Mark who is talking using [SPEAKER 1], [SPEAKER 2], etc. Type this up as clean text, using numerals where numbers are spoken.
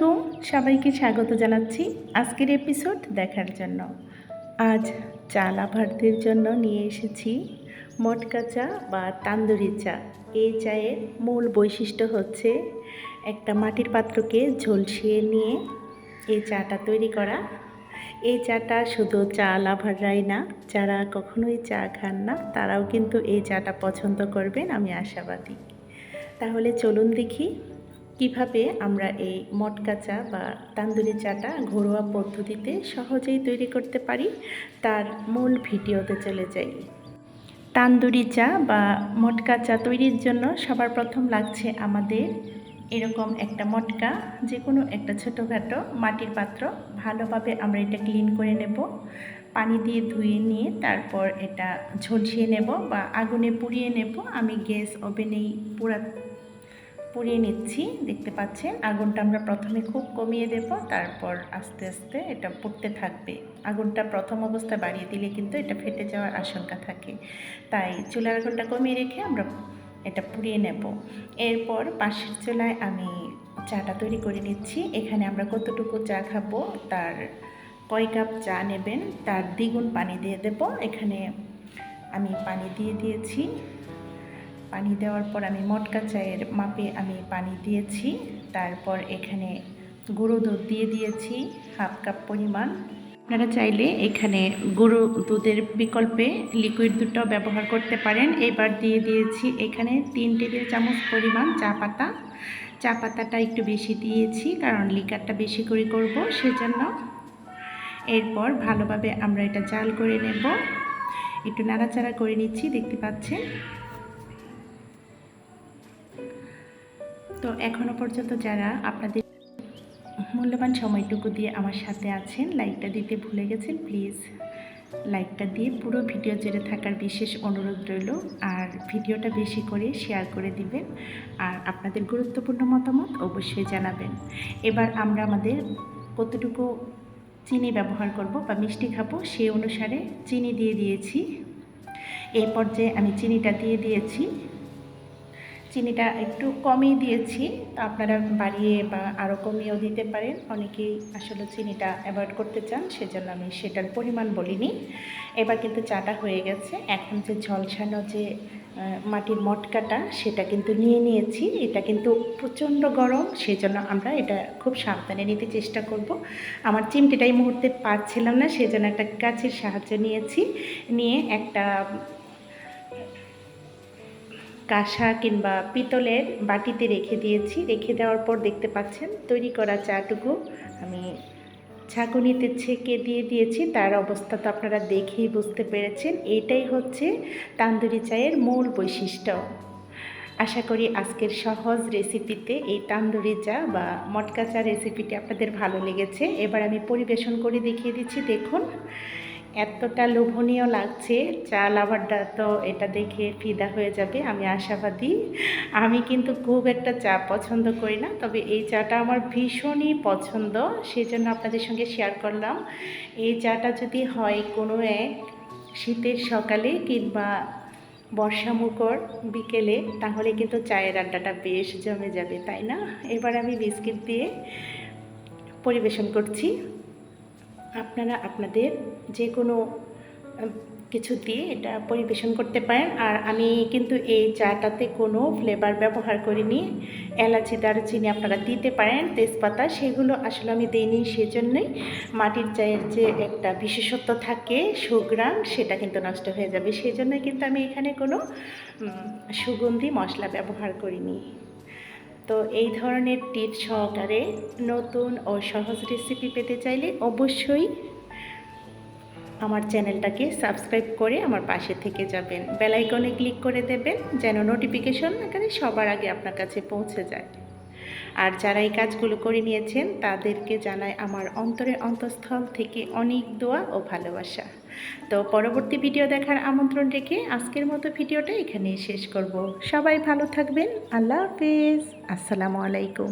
[SPEAKER 1] আলাইকুম, সবাইকে স্বাগত জানাচ্ছি আজকের এপিসোড দেখার জন্য। আজ চা লাভারদের জন্য নিয়ে এসেছি মটকা চা বা তান্দুরি চা। এই চায়ের মূল বৈশিষ্ট্য হচ্ছে একটা মাটির পাত্রকে ঝলসিয়ে নিয়ে এই চাটা তৈরি করা। এই চাটা শুধু চা লাভাররাই না, যারা কখনোই চা খান না তারাও কিন্তু এই চাটা পছন্দ করবেন, আমি আশাবাদী। তাহলে চলুন দেখি কিভাবে আমরা এই মটকা চা বা তান্দুরি চাটা ঘরোয়া পদ্ধতিতে সহজেই তৈরি করতে পারি, তার মূল ভিডিওতে চলে যাই। তান্দুরি চা বা মটকা চা তৈরির জন্য সবার প্রথম লাগছে আমাদের এরকম একটা মটকা, যে কোনো একটা ছোটোখাটো মাটির পাত্র। ভালোভাবে আমরা এটা ক্লিন করে নেব, পানি দিয়ে ধুয়ে নিয়ে তারপর এটা ঝলসিয়ে নেব বা আগুনে পুড়িয়ে নেব। আমি গ্যাস ওভেনেই পুড়িয়ে নিচ্ছি। দেখতে পাচ্ছেন আগুনটা আমরা প্রথমে খুব কমিয়ে দেব, তারপর আস্তে আস্তে এটা পুড়তে থাকবে। আগুনটা প্রথম অবস্থায় বাড়িয়ে দিলে কিন্তু এটা ফেটে যাওয়ার আশঙ্কা থাকে, তাই চুলার আগুনটা কমিয়ে রেখে আমরা এটা পুড়িয়ে নেব। এরপর পাশের চুলায় আমি চাটা তৈরি করে নিচ্ছি। এখানে আমরা কতটুকু চা খাবো তার কয় কাপ চা নেবেন তার দ্বিগুণ পানি দিয়ে দেব। এখানে আমি পানি দিয়ে দিয়েছি। পানি দেওয়ার পর আমি মটকা চায়ের মাপে আমি পানি দিয়েছি। তারপর এখানে গুঁড়ো দুধ দিয়ে দিয়েছি হাফ কাপ পরিমাণ। আপনারা চাইলে এখানে গুঁড়ো দুধের বিকল্পে লিকুইড দুধটাও ব্যবহার করতে পারেন। এবার দিয়ে দিয়েছি এখানে 3 টেবিল চামচ পরিমাণ চা পাতা। চা পাতাটা একটু বেশি দিয়েছি কারণ লিকারটা বেশি করে করব সেজন্য। এরপর ভালোভাবে আমরা এটা জাল করে নেব। একটু নাড়াচাড়া করে নিচ্ছি, দেখতে পাচ্ছেন। তো এখনও পর্যন্ত যারা আপনাদের মূল্যবান সময়টুকু দিয়ে আমার সাথে আছেন, লাইকটা দিতে ভুলে গেছেন, প্লিজ লাইকটা দিয়ে পুরো ভিডিও জুড়ে থাকার বিশেষ অনুরোধ রইল। আর ভিডিওটা বেশি করে শেয়ার করে দিবেন আর আপনাদের গুরুত্বপূর্ণ মতামত অবশ্যই জানাবেন। এবার আমরা আমাদের কতটুকু চিনি ব্যবহার করব বা মিষ্টি খাবো সেই অনুসারে চিনি দিয়ে দিয়েছি। এই পর্যায়ে আমি চিনিটা দিয়ে দিয়েছি। চিনিটা একটু কমই দিয়েছি, আপনারা বাড়িয়ে বা আরও কমিয়েও দিতে পারেন। অনেকেই আসলে চিনিটা অ্যাভয়েড করতে চান, সেজন্য আমি সেটার পরিমাণ বলিনি। এবার কিন্তু চাটা হয়ে গেছে। এখন যে ঝলসানো যে মাটির মটকাটা সেটা কিন্তু নিয়ে নিয়েছি। এটা কিন্তু প্রচণ্ড গরম, সেজন্য আমরা এটা খুব সাবধানে নিতে চেষ্টা করব। আমার চিমটিটা এই মুহূর্তে পাচ্ছিলাম না, সেজন্য একটা কাঁচির সাহায্য নিয়েছি। নিয়ে একটা কাঁসা কিংবা পিতলের বাটিতে রেখে দিয়েছি। রেখে দেওয়ার পর দেখতে পাচ্ছেন তৈরি করা চাটুকু আমি ছাঁকুনিতে ছেঁকে দিয়ে দিয়েছি। তার অবস্থা তো আপনারা দেখেই বুঝতে পেরেছেন। এটাই হচ্ছে তান্দুরি চায়ের মূল বৈশিষ্ট্য। আশা করি আজকের সহজ রেসিপিতে এই তান্দুরি চা বা মটকা চা রেসিপিটি আপনাদের ভালো লেগেছে। এবার আমি পরিবেশন করে দেখিয়ে দিচ্ছি। দেখুন এতটা লোভনীয় লাগছে, চা লাভারটা তো এটা দেখে ফিদা হয়ে যাবে, আমি আশাবাদী। আমি কিন্তু খুব একটা চা পছন্দ করি না, তবে এই চাটা আমার ভীষণই পছন্দ, সেজন্য আপনাদের সঙ্গে শেয়ার করলাম। এই চাটা যদি হয় কোনো এক শীতের সকালে কিংবা বর্ষামুখর বিকেলে, তাহলে কিন্তু চায়ের আড্ডাটা বেশ জমে যাবে, তাই না? এবার আমি বিস্কিট দিয়ে পরিবেশন করছি। আপনারা আপনাদের যে কোনো কিছু দিয়ে এটা পরিবেশন করতে পারেন। আর আমি কিন্তু এই চাটাতে কোনো ফ্লেভার ব্যবহার করিনি। এলাচি, দারুচিনি আপনারা দিতে পারেন, তেজপাতা, সেগুলো আসলে আমি দিইনি। সেজন্যই মাটির চায়ের যে একটা বিশেষত্ব থাকে সুঘ্রাণ, সেটা কিন্তু নষ্ট হয়ে যাবে। সেজন্যই কিন্তু আমি এখানে কোনো সুগন্ধি মশলা ব্যবহার করিনি। তো এই ধরনের টিপস সহকারে নতুন ও সহজ রেসিপি পেতে চাইলে অবশ্যই আমার চ্যানেলটাকে সাবস্ক্রাইব করে আমার পাশে থেকে যাবেন। বেল আইকনে ক্লিক করে দেবেন যেন নোটিফিকেশন এখানে সবার আগে আপনার কাছে পৌঁছে যায়। আর যারা এই কাজগুলো করে নিয়েছেন তাদেরকে জানাই আমার অন্তরের অন্তঃস্থল থেকে অনেক দোয়া ও ভালোবাসা। তো পরবর্তী ভিডিও দেখার আমন্ত্রণ রেখে আজকের মতো ভিডিওটা এখানেই শেষ করব। সবাই ভালো থাকবেন। আল্লাহ হাফেজ। আসসালামু আলাইকুম।